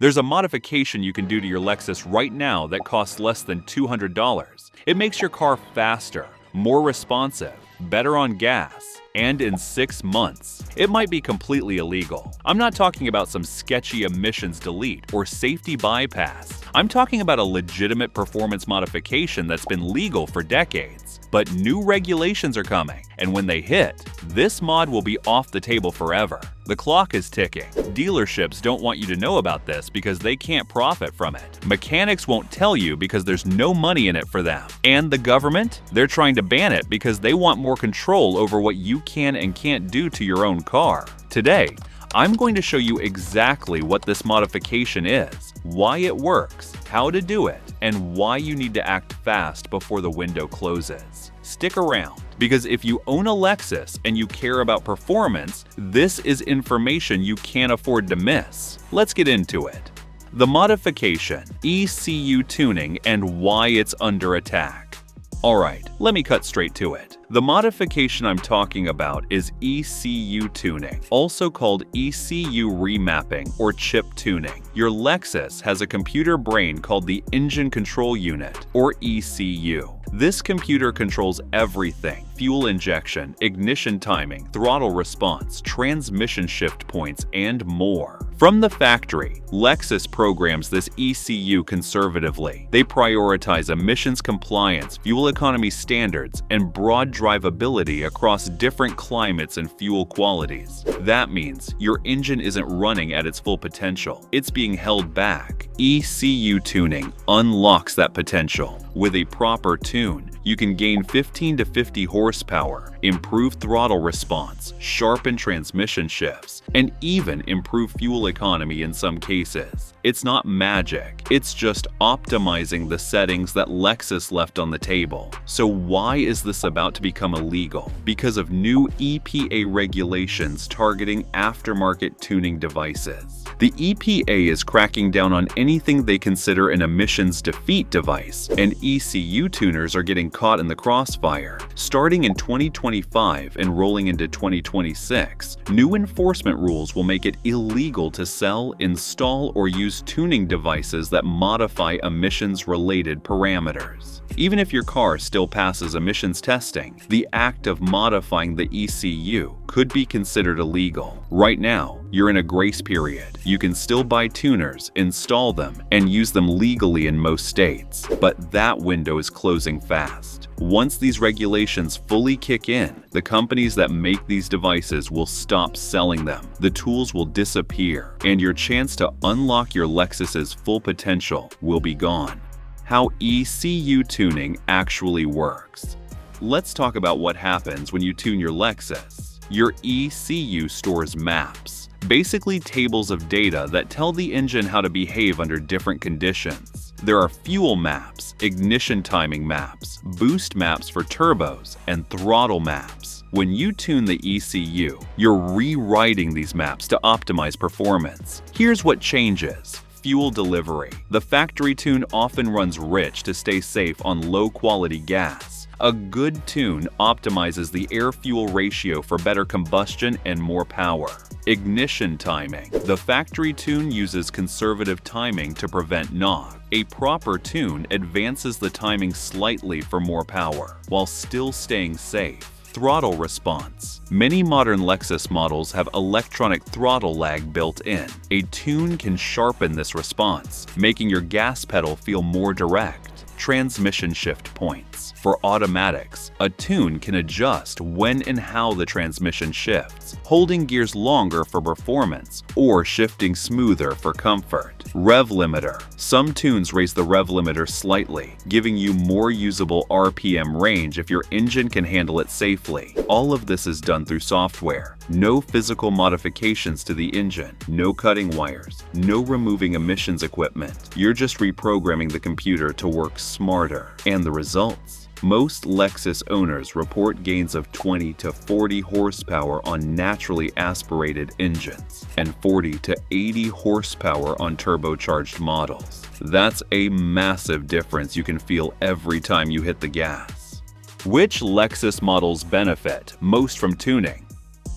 There's a modification you can do to your Lexus right now that costs less than $200. It makes your car faster, more responsive, better on gas, and in 6 months. It might be completely illegal. I'm not talking about some sketchy emissions delete or safety bypass. I'm talking about a legitimate performance modification that's been legal for decades. But new regulations are coming, and when they hit, this mod will be off the table forever. The clock is ticking. Dealerships don't want you to know about this because they can't profit from it. Mechanics won't tell you because there's no money in it for them. And the government? They're trying to ban it because they want more control over what you can and can't do to your own car. Today, I'm going to show you exactly what this modification is, why it works, how to do it, and why you need to act fast before the window closes. Stick around, because if you own a Lexus and you care about performance, this is information you can't afford to miss. Let's get into it. The modification, ECU tuning, and why it's under attack. Alright, let me cut straight to it. The modification I'm talking about is ECU tuning, also called ECU remapping or chip tuning. Your Lexus has a computer brain called the Engine Control Unit, or ECU. This computer controls everything: fuel injection, ignition timing, throttle response, transmission shift points, and more. From the factory, Lexus programs this ECU conservatively. They prioritize emissions compliance, fuel economy standards, and broad drivability across different climates and fuel qualities. That means your engine isn't running at its full potential. It's being held back. ECU tuning unlocks that potential. With a proper tune, you can gain 15 to 50 horsepower, improve throttle response, sharpen transmission shifts, and even improve fuel economy in some cases. It's not magic, it's just optimizing the settings that Lexus left on the table. So why is this about to become illegal? Because of new EPA regulations targeting aftermarket tuning devices. The EPA is cracking down on anything they consider an emissions defeat device, and ECU tuners are getting caught in the crossfire. Starting in 2025 and rolling into 2026, new enforcement rules will make it illegal to sell, install, or use tuning devices that modify emissions-related parameters. Even if your car still passes emissions testing, the act of modifying the ECU could be considered illegal. Right now, you're in a grace period. You can still buy tuners, install them, and use them legally in most states. But that window is closing fast. Once these regulations fully kick in, the companies that make these devices will stop selling them. The tools will disappear, and your chance to unlock your Lexus's full potential will be gone. How ECU tuning actually works. Let's talk about what happens when you tune your Lexus. Your ECU stores maps, basically tables of data that tell the engine how to behave under different conditions. There are fuel maps, ignition timing maps, boost maps for turbos, and throttle maps. When you tune the ECU, you're rewriting these maps to optimize performance. Here's what changes. Fuel delivery. The factory tune often runs rich to stay safe on low-quality gas. A good tune optimizes the air-fuel ratio for better combustion and more power. Ignition timing. The factory tune uses conservative timing to prevent knock. A proper tune advances the timing slightly for more power, while still staying safe. Throttle response. Many modern Lexus models have electronic throttle lag built in. A tune can sharpen this response, making your gas pedal feel more direct. Transmission shift points. For automatics, a tune can adjust when and how the transmission shifts, holding gears longer for performance or shifting smoother for comfort. Rev limiter. Some tunes raise the rev limiter slightly, giving you more usable RPM range if your engine can handle it safely. All of this is done through software. No physical modifications to the engine, no cutting wires, no removing emissions equipment. You're just reprogramming the computer to work smarter. And the results? Most Lexus owners report gains of 20 to 40 horsepower on naturally aspirated engines and 40 to 80 horsepower on turbocharged models. That's a massive difference you can feel every time you hit the gas. Which Lexus models benefit most from tuning?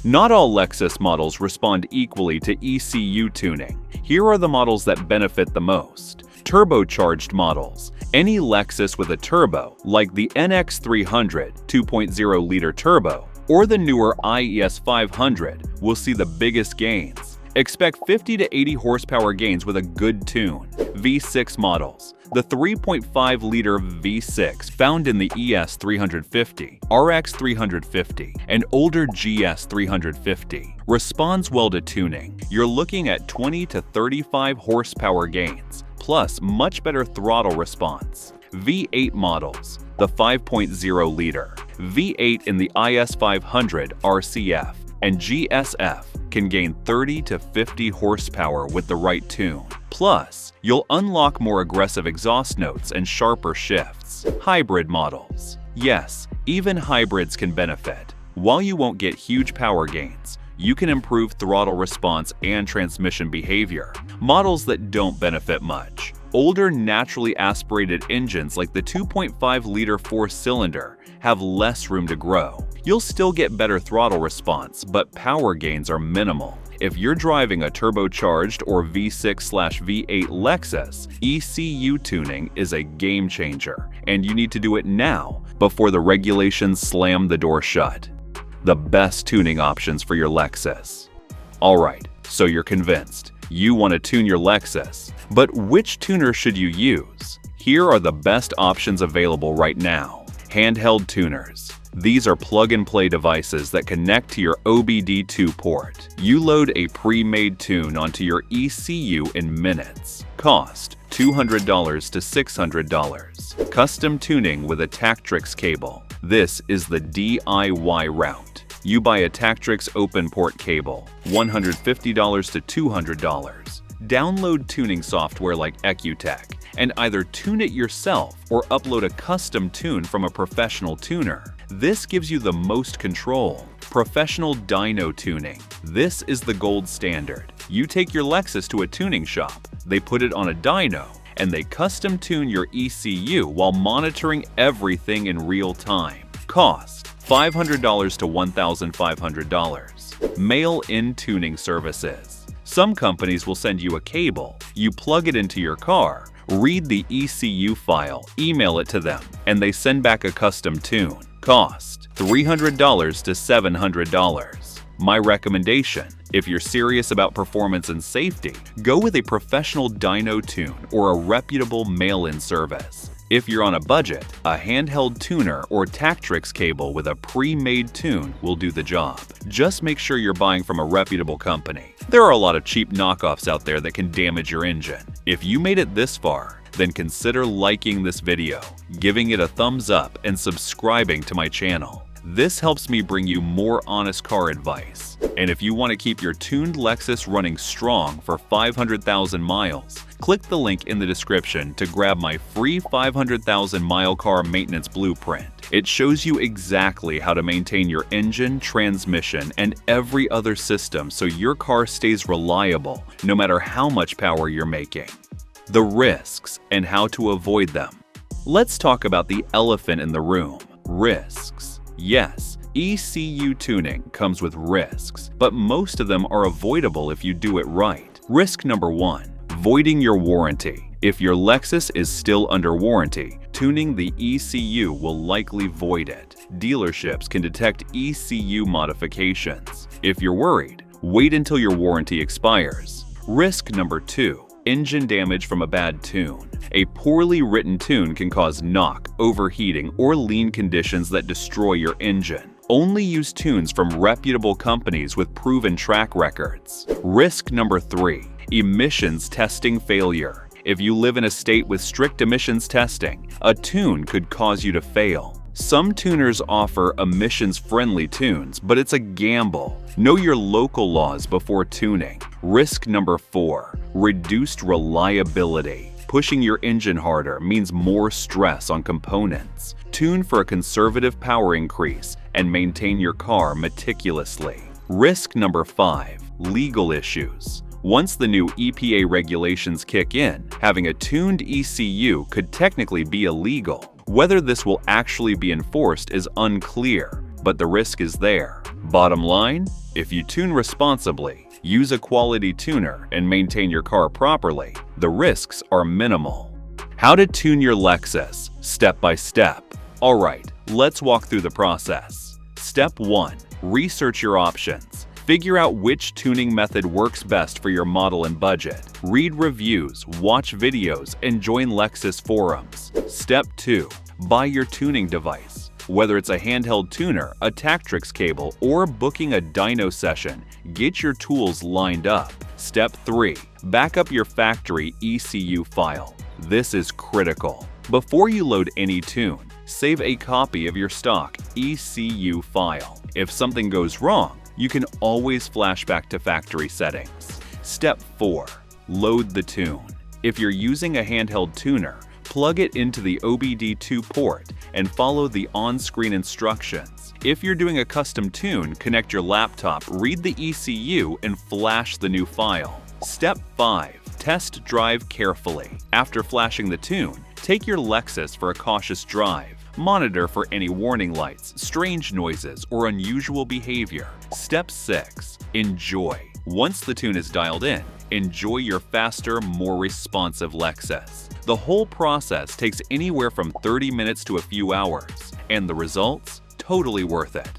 Not all Lexus models respond equally to ECU tuning. Here are the models that benefit the most. Turbocharged models. Any Lexus with a turbo, like the NX300 2.0-liter turbo or the newer IES 500, will see the biggest gains. Expect 50 to 80 horsepower gains with a good tune. V6 models. The 3.5-liter V6 found in the ES 350, RX 350, and older GS 350 responds well to tuning. You're looking at 20 to 35 horsepower gains, plus much better throttle response. V8 models. The 5.0-liter V8 in the IS 500 RCF and GSF can gain 30 to 50 horsepower with the right tune. Plus, you'll unlock more aggressive exhaust notes and sharper shifts. Hybrid models. Yes, even hybrids can benefit. While you won't get huge power gains, you can improve throttle response and transmission behavior. Models that don't benefit much. Older naturally aspirated engines like the 2.5-liter 4-cylinder have less room to grow. You'll still get better throttle response, but power gains are minimal. If you're driving a turbocharged or V6/V8 Lexus, ECU tuning is a game changer, and you need to do it now before the regulations slam the door shut. The best tuning options for your Lexus. Alright, so you're convinced. You want to tune your Lexus, but which tuner should you use? Here are the best options available right now. Handheld tuners. These are plug-and-play devices that connect to your OBD2 port. You load a pre-made tune onto your ECU in minutes. Cost $200 to $600. Custom tuning with a Tactrix cable. This is the DIY route. You buy a Tactrix open port cable, $150 to $200. Download tuning software like Ecutech and either tune it yourself or upload a custom tune from a professional tuner. This gives you the most control. Professional dyno tuning. This is the gold standard. You take your Lexus to a tuning shop, they put it on a dyno, and they custom tune your ECU while monitoring everything in real time. Cost $500 to $1,500. Mail-in tuning services. Some companies will send you a cable, you plug it into your car, read the ECU file, email it to them, and they send back a custom tune. Cost $300 to $700. My recommendation, if you're serious about performance and safety, go with a professional dyno tune or a reputable mail-in service. If you're on a budget, a handheld tuner or Tactrix cable with a pre-made tune will do the job. Just make sure you're buying from a reputable company. There are a lot of cheap knockoffs out there that can damage your engine. If you made it this far, then consider liking this video, giving it a thumbs up, and subscribing to my channel. This helps me bring you more honest car advice. And if you want to keep your tuned Lexus running strong for 500,000 miles, click the link in the description to grab my free 500,000-mile car maintenance blueprint. It shows you exactly how to maintain your engine, transmission, and every other system so your car stays reliable no matter how much power you're making. The risks and how to avoid them. Let's talk about the elephant in the room, risks. Yes, ECU tuning comes with risks, but most of them are avoidable if you do it right. Risk number 1, voiding your warranty. If your Lexus is still under warranty, tuning the ECU will likely void it. Dealerships can detect ECU modifications. If you're worried, wait until your warranty expires. Risk number 2, engine damage from a bad tune. A poorly written tune can cause knock, overheating, or lean conditions that destroy your engine. Only use tunes from reputable companies with proven track records. Risk number 3, emissions testing failure. If you live in a state with strict emissions testing, a tune could cause you to fail. Some tuners offer emissions-friendly tunes, but it's a gamble. Know your local laws before tuning. Risk number 4, reduced reliability. Pushing your engine harder means more stress on components. Tune for a conservative power increase and maintain your car meticulously. Risk number 5, legal issues. Once the new EPA regulations kick in, having a tuned ECU could technically be illegal. Whether this will actually be enforced is unclear. but the risk is there. Bottom line, if you tune responsibly, use a quality tuner, and maintain your car properly, the risks are minimal. How to tune your Lexus, step by step. Alright, let's walk through the process. Step 1. Research your options. Figure out which tuning method works best for your model and budget. Read reviews, watch videos, and join Lexus forums. Step 2. Buy your tuning device. Whether it's a handheld tuner, a Tactrix cable, or booking a dyno session, get your tools lined up. Step 3. Back up your factory ECU file. This is critical. Before you load any tune, save a copy of your stock ECU file. If something goes wrong, you can always flash back to factory settings. Step 4. Load the tune. If you're using a handheld tuner, plug it into the OBD2 port and follow the on-screen instructions. If you're doing a custom tune, connect your laptop, read the ECU, and flash the new file. Step 5. Test drive carefully. After flashing the tune, take your Lexus for a cautious drive. Monitor for any warning lights, strange noises, or unusual behavior. Step 6. Enjoy. Once the tune is dialed in, enjoy your faster, more responsive Lexus. The whole process takes anywhere from 30 minutes to a few hours, and the results? Totally worth it.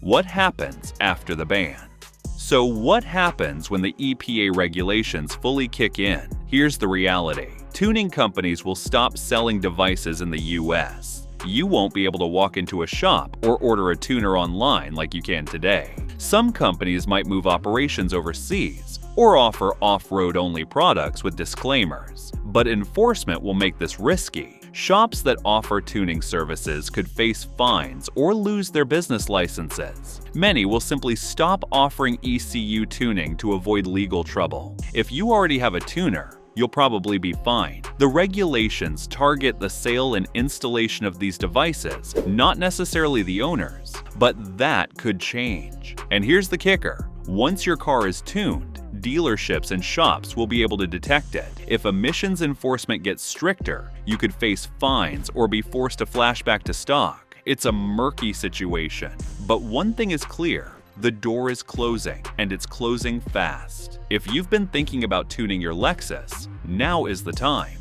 What happens after the ban? So what happens when the EPA regulations fully kick in? Here's the reality. Tuning companies will stop selling devices in the US. You won't be able to walk into a shop or order a tuner online like you can today. Some companies might move operations overseas or offer off-road only products with disclaimers. But enforcement will make this risky. Shops that offer tuning services could face fines or lose their business licenses. Many will simply stop offering ECU tuning to avoid legal trouble. If you already have a tuner, you'll probably be fine. The regulations target the sale and installation of these devices, not necessarily the owners, but that could change. And here's the kicker. Once your car is tuned, dealerships and shops will be able to detect it. If emissions enforcement gets stricter, you could face fines or be forced to flash back to stock. It's a murky situation. But one thing is clear. The door is closing, and it's closing fast. If you've been thinking about tuning your Lexus, now is the time.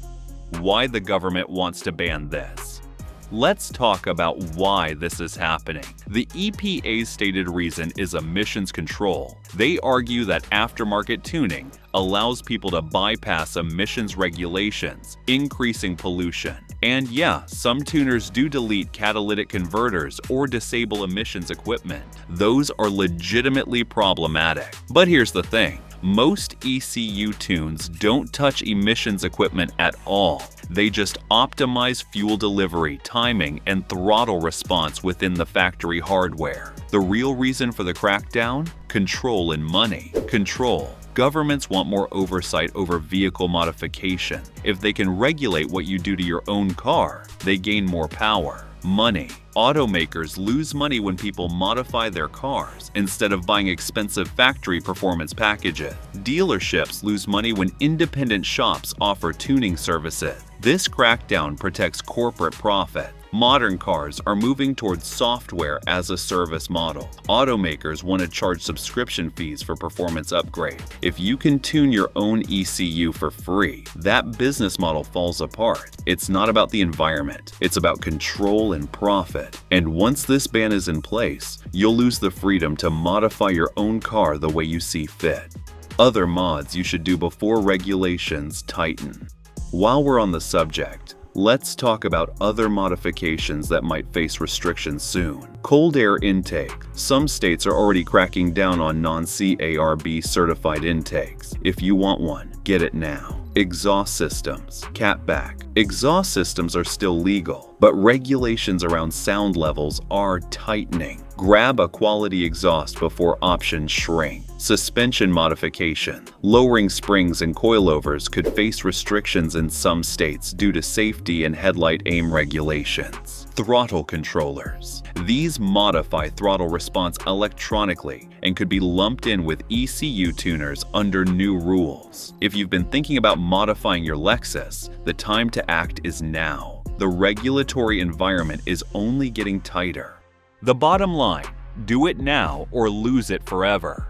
Why the government wants to ban this? Let's talk about why this is happening. The EPA's stated reason is emissions control. They argue that aftermarket tuning allows people to bypass emissions regulations, increasing pollution. And yeah, some tuners do delete catalytic converters or disable emissions equipment. Those are legitimately problematic. But here's the thing. Most ECU tunes don't touch emissions equipment at all. They just optimize fuel delivery, timing, and throttle response within the factory hardware. The real reason for the crackdown? Control and money. Control. Governments want more oversight over vehicle modification. If they can regulate what you do to your own car, they gain more power. Money. Automakers lose money when people modify their cars instead of buying expensive factory performance packages. Dealerships lose money when independent shops offer tuning services. This crackdown protects corporate profit. Modern cars are moving towards software as a service model. Automakers want to charge subscription fees for performance upgrade. If you can tune your own ECU for free, that business model falls apart. It's not about the environment, it's about control and profit. And once this ban is in place, you'll lose the freedom to modify your own car the way you see fit. Other mods you should do before regulations tighten. While we're on the subject, let's talk about other modifications that might face restrictions soon. Cold air intake. Some states are already cracking down on non-CARB certified intakes. If you want one, get it now. Exhaust systems. Catback. Exhaust systems are still legal, but regulations around sound levels are tightening. Grab a quality exhaust before options shrink. Suspension modification. Lowering springs and coilovers could face restrictions in some states due to safety and headlight aim regulations. Throttle controllers. These modify throttle response electronically and could be lumped in with ECU tuners under new rules. If you've been thinking about modifying your Lexus, the time to act is now. The regulatory environment is only getting tighter. The bottom line, do it now or lose it forever.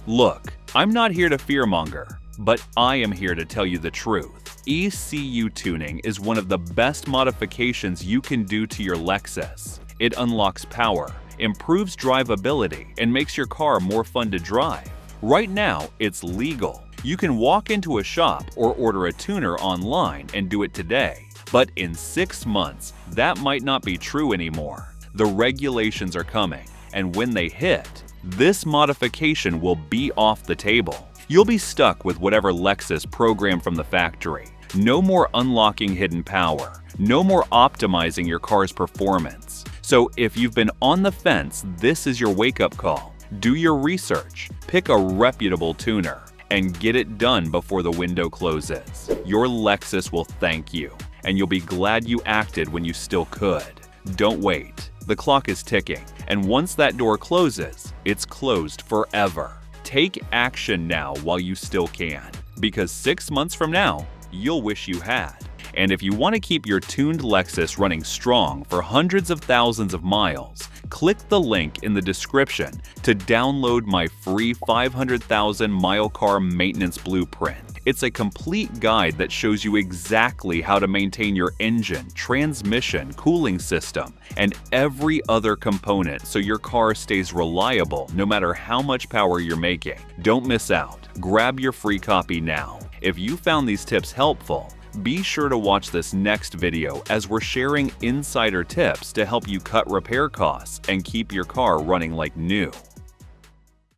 Look, I'm not here to fearmonger, but I am here to tell you the truth. ECU tuning is one of the best modifications you can do to your Lexus. It unlocks power, improves drivability, and makes your car more fun to drive. Right now, it's legal. You can walk into a shop or order a tuner online and do it today. But in 6 months, that might not be true anymore. The regulations are coming, and when they hit, this modification will be off the table. You'll be stuck with whatever Lexus programmed from the factory. No more unlocking hidden power. No more optimizing your car's performance. So if you've been on the fence, this is your wake-up call. Do your research, pick a reputable tuner, and get it done before the window closes. Your Lexus will thank you, and you'll be glad you acted when you still could. Don't wait. The clock is ticking, and once that door closes, it's closed forever. Take action now while you still can, because 6 months from now, you'll wish you had. And if you want to keep your tuned Lexus running strong for hundreds of thousands of miles, click the link in the description to download my free 500,000 mile car maintenance blueprint. It's a complete guide that shows you exactly how to maintain your engine, transmission, cooling system, and every other component so your car stays reliable no matter how much power you're making. Don't miss out. Grab your free copy now. If you found these tips helpful, be sure to watch this next video as we're sharing insider tips to help you cut repair costs and keep your car running like new.